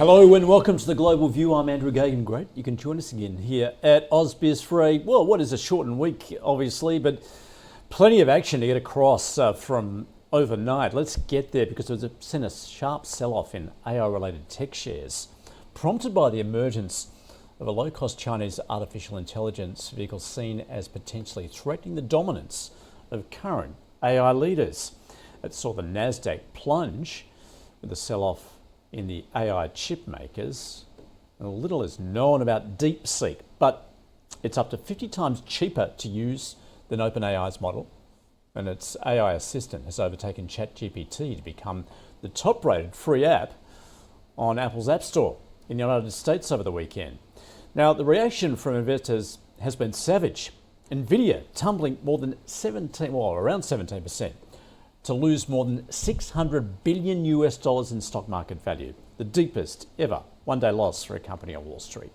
Hello and welcome to the Global View. I'm Andrew Gagan. Great, you can join us again here at AusBiz for what is a shortened week, obviously, but plenty of action to get across from overnight. Let's get there because there's seen a sharp sell-off in AI-related tech shares, prompted by the emergence of a low-cost Chinese artificial intelligence vehicle seen as potentially threatening the dominance of current AI leaders. That saw the Nasdaq plunge with a sell-off in the AI chip makers. And little is known about DeepSeek, but it's up to 50 times cheaper to use than OpenAI's model, and its AI assistant has overtaken ChatGPT to become the top-rated free app on Apple's App Store in the United States over the weekend. Now, the reaction from investors has been savage. Nvidia tumbling more than around 17%. To lose more than $600 billion in stock market value, the deepest ever one-day loss for a company on Wall Street.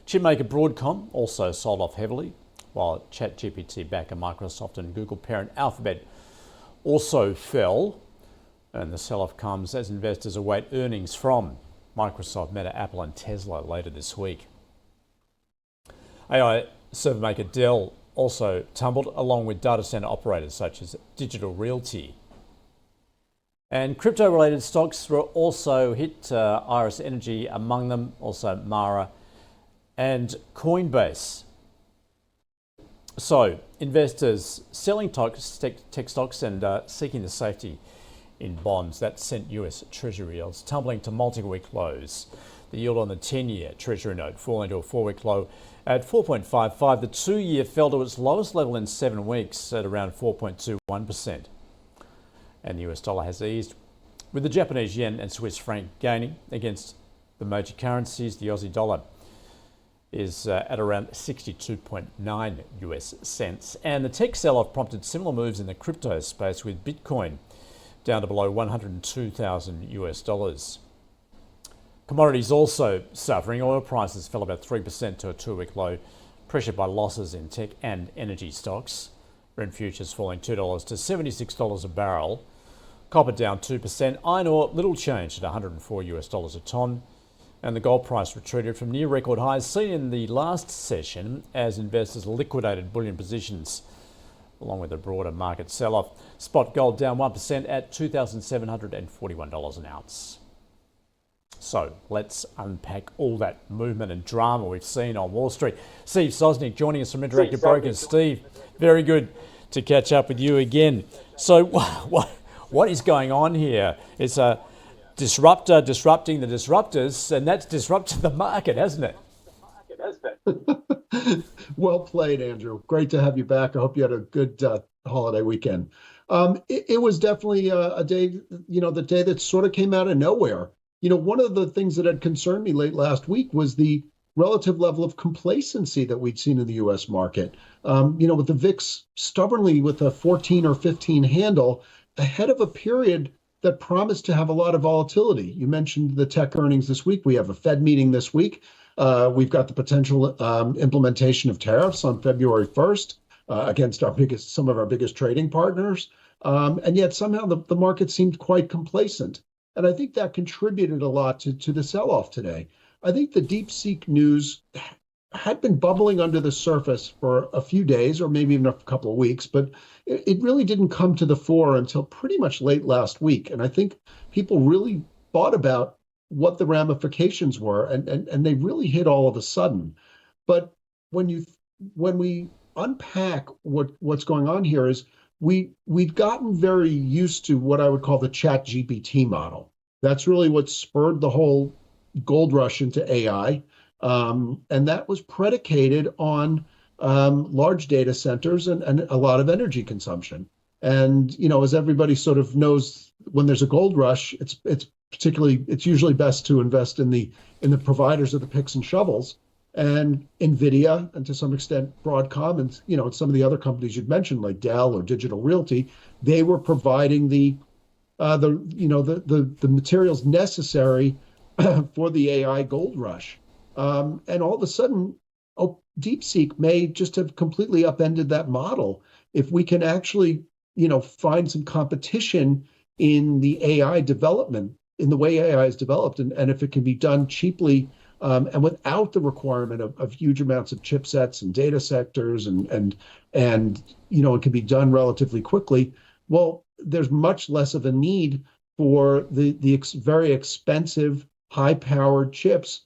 Chipmaker Broadcom also sold off heavily, while ChatGPT backer Microsoft and Google parent Alphabet also fell. And the sell-off comes as investors await earnings from Microsoft, Meta, Apple and Tesla later this week. AI server maker Dell also tumbled, along with data center operators such as Digital Realty. And crypto-related stocks were also hit, Iris Energy among them, also Mara and Coinbase. So investors selling tech stocks and seeking the safety in bonds. That sent US Treasury yields tumbling to multi-week lows. The yield on the 10-year Treasury note falling to a 4-week low at 4.55. The 2-year fell to its lowest level in 7 weeks at around 4.21%. And the US dollar has eased, with the Japanese yen and Swiss franc gaining against the major currencies. The Aussie dollar is at around 62.9 US cents. And the tech sell-off prompted similar moves in the crypto space, with Bitcoin down to below 102,000 US dollars. Commodities also suffering. Oil prices fell about 3% to a 2-week low, pressured by losses in tech and energy stocks. Brent futures falling $2 to $76 a barrel. Copper down 2%. Iron ore little change at $104 US a ton. And the gold price retreated from near record highs seen in the last session as investors liquidated bullion positions, along with a broader market sell-off. Spot gold down 1% at $2,741 an ounce. So let's unpack all that movement and drama we've seen on Wall Street. Steve Sosnick joining us from Interactive Brokers. Steve, very good to catch up with you again. So what is going on here? It's a disruptor disrupting the disruptors, and that's disrupted the market, hasn't it? Well played, Andrew. Great to have you back. I hope you had a good holiday weekend. It was definitely a day, the day that sort of came out of nowhere. One of the things that had concerned me late last week was the relative level of complacency that we'd seen in the U.S. market. With the VIX stubbornly with a 14 or 15 handle ahead of a period that promised to have a lot of volatility. You mentioned the tech earnings this week. We have a Fed meeting this week. We've got the potential implementation of tariffs on February 1st against some of our biggest trading partners. And yet somehow the market seemed quite complacent. And I think that contributed a lot to the sell-off today. I think the DeepSeek news had been bubbling under the surface for a few days or maybe even a couple of weeks, but it really didn't come to the fore until pretty much late last week. And I think people really thought about what the ramifications were, and they really hit all of a sudden. But when we unpack what's going on here is we've gotten very used to what I would call the ChatGPT model. That's really what spurred the whole gold rush into AI. And that was predicated on large data centers and a lot of energy consumption. And, as everybody sort of knows, when there's a gold rush, it's usually best to invest in the providers of the picks and shovels. And Nvidia, and to some extent Broadcom, and some of the other companies you'd mentioned like Dell or Digital Realty, they were providing the materials necessary for the AI gold rush. And all of a sudden, DeepSeek may just have completely upended that model. If we can actually, find some competition in the AI development in the way AI is developed, and if it can be done cheaply and without the requirement of huge amounts of chipsets and data sectors and it can be done relatively quickly, well, there's much less of a need for the very expensive, high-powered chips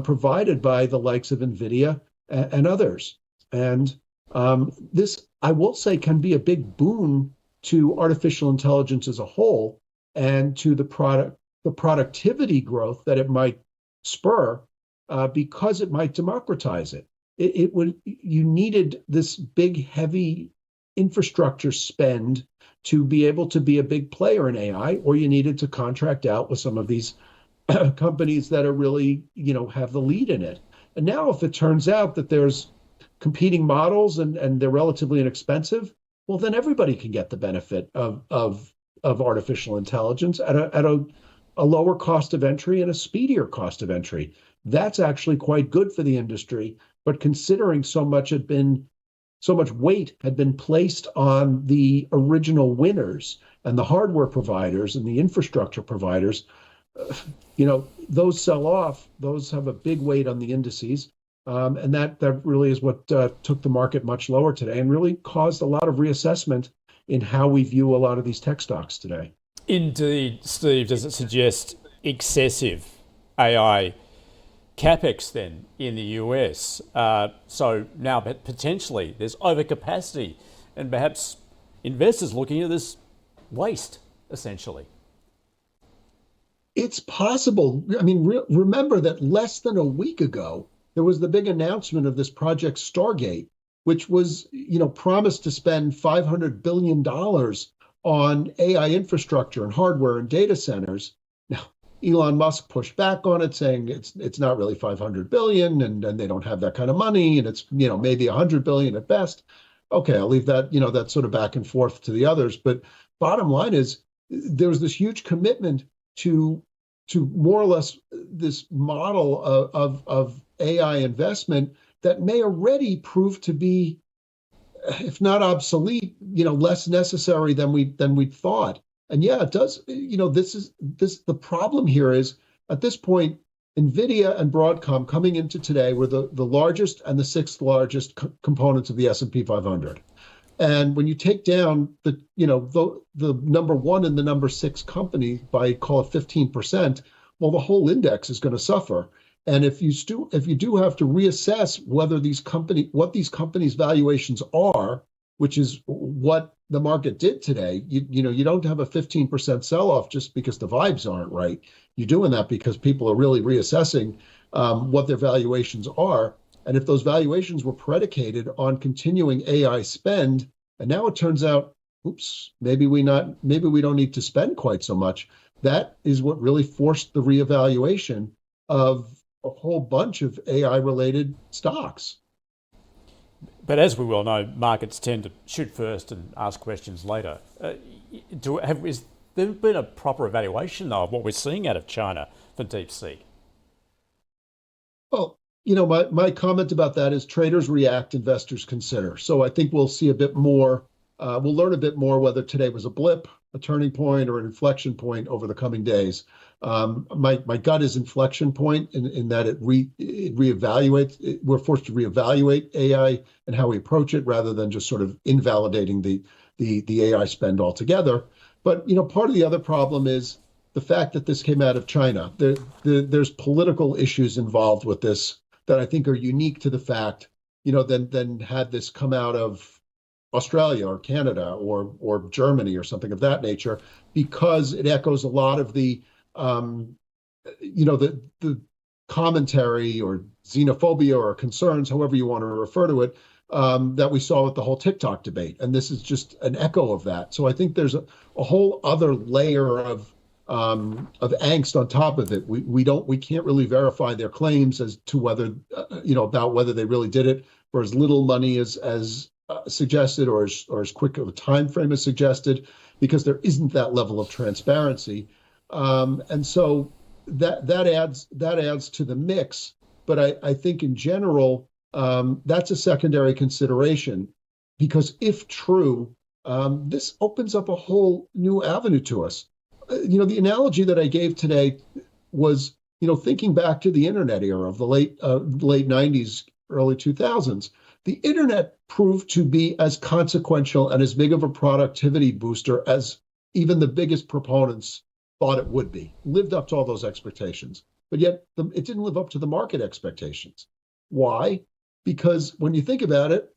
provided by the likes of Nvidia and others. And this, I will say, can be a big boon to artificial intelligence as a whole and to the productivity growth that it might spur, because it might democratize it. You needed this big, heavy infrastructure spend to be able to be a big player in AI, or you needed to contract out with some of these companies that are really, have the lead in it. And now, if it turns out that there's competing models and they're relatively inexpensive, well, then everybody can get the benefit of artificial intelligence at a lower cost of entry and a speedier cost of entry. That's actually quite good for the industry. But considering so much weight had been placed on the original winners and the hardware providers and the infrastructure providers, those sell off. Those have a big weight on the indices. And that really is what took the market much lower today and really caused a lot of reassessment in how we view a lot of these tech stocks today. Indeed, Steve. Does it suggest excessive AI capex then in the US? So now potentially there's overcapacity and perhaps investors looking at this waste, essentially. It's possible. I mean, remember that less than a week ago, there was the big announcement of this Project Stargate, which was, promised to spend $500 billion on AI infrastructure and hardware and data centers. Now, Elon Musk pushed back on it, saying it's not really 500 billion, and they don't have that kind of money, and it's maybe 100 billion at best. Okay, I'll leave that that sort of back and forth to the others. But bottom line is, there was this huge commitment to more or less this model of AI investment that may already prove to be, if not obsolete, less necessary than we thought. And yeah, it does. The problem here is, at this point, Nvidia and Broadcom coming into today were the largest and the sixth largest components of the S&P 500. And when you take down the number one and the number six company by, call it, 15%, well, the whole index is going to suffer. And if you do have to reassess what these companies' valuations are, which is what the market did today, you don't have a 15% sell-off just because the vibes aren't right. You're doing that because people are really reassessing what their valuations are. And if those valuations were predicated on continuing AI spend, and now it turns out, oops, maybe we don't need to spend quite so much. That is what really forced the reevaluation of a whole bunch of AI-related stocks. But as we well know, markets tend to shoot first and ask questions later. Has there been a proper evaluation, though, of what we're seeing out of China for DeepSeek? Well, my comment about that is traders react, investors consider. So I think we'll see a bit more. We'll learn a bit more whether today was a blip, a turning point, or an inflection point over the coming days. My gut is inflection point in that it reevaluates. We're forced to reevaluate AI and how we approach it, rather than just sort of invalidating the AI spend altogether. But part of the other problem is the fact that this came out of China. There's political issues involved with this that I think are unique to the fact, than had this come out of Australia or Canada or Germany or something of that nature, because it echoes a lot of the the commentary or xenophobia or concerns, however you want to refer to it, that we saw with the whole TikTok debate. And this is just an echo of that. So I think there's a whole other layer of angst on top of it. We can't really verify their claims as to whether about whether they really did it for as little money as suggested, or as quick of a time frame as suggested, because there isn't that level of transparency. And so that adds to the mix. But I think in general, that's a secondary consideration, because if true, this opens up a whole new avenue to us. the analogy that I gave today was, thinking back to the internet era of the late 90s, early 2000s. The internet proved to be as consequential and as big of a productivity booster as even the biggest proponents thought it would be, lived up to all those expectations. But yet it didn't live up to the market expectations. Why? Because when you think about it,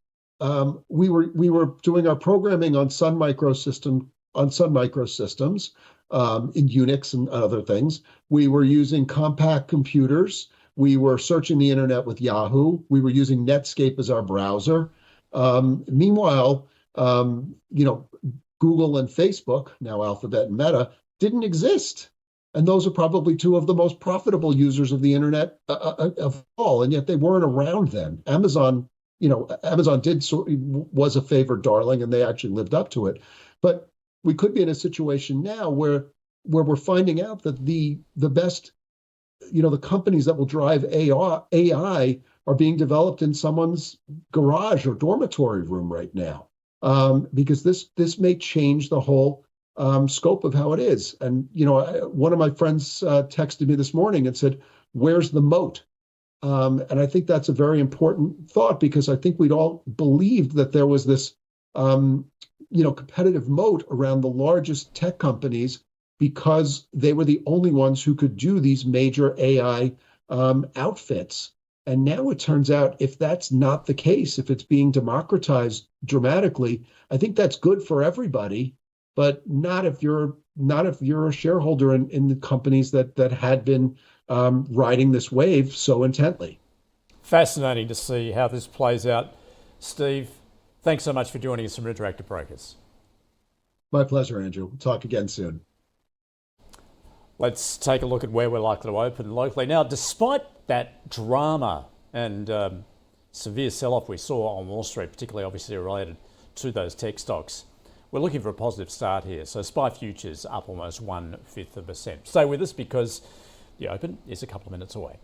we were doing our programming on Sun Microsystems in Unix and other things. We were using compact computers. We were searching the internet with Yahoo. We were using Netscape as our browser. Meanwhile, Google and Facebook, now Alphabet and Meta, didn't exist. And those are probably two of the most profitable users of the internet of all, and yet they weren't around then. Amazon was a favored darling, and they actually lived up to it. But we could be in a situation now where we're finding out that the best, the companies that will drive AI are being developed in someone's garage or dormitory room right now, because this may change the whole scope of how it is. And one of my friends texted me this morning and said, "Where's the moat?" And I think that's a very important thought, because I think we'd all believed that there was this, competitive moat around the largest tech companies because they were the only ones who could do these major AI outfits. And now it turns out, if that's not the case, if it's being democratized dramatically, I think that's good for everybody, but not if you're a shareholder in the companies that had been riding this wave so intently. Fascinating to see how this plays out. Steve, thanks so much for joining us from Interactive Brokers. My pleasure, Andrew. We'll talk again soon. Let's take a look at where we're likely to open locally. Now, despite that drama and severe sell-off we saw on Wall Street, particularly obviously related to those tech stocks, we're looking for a positive start here. So SPY futures up almost 0.1%. Stay with us because the open is a couple of minutes away.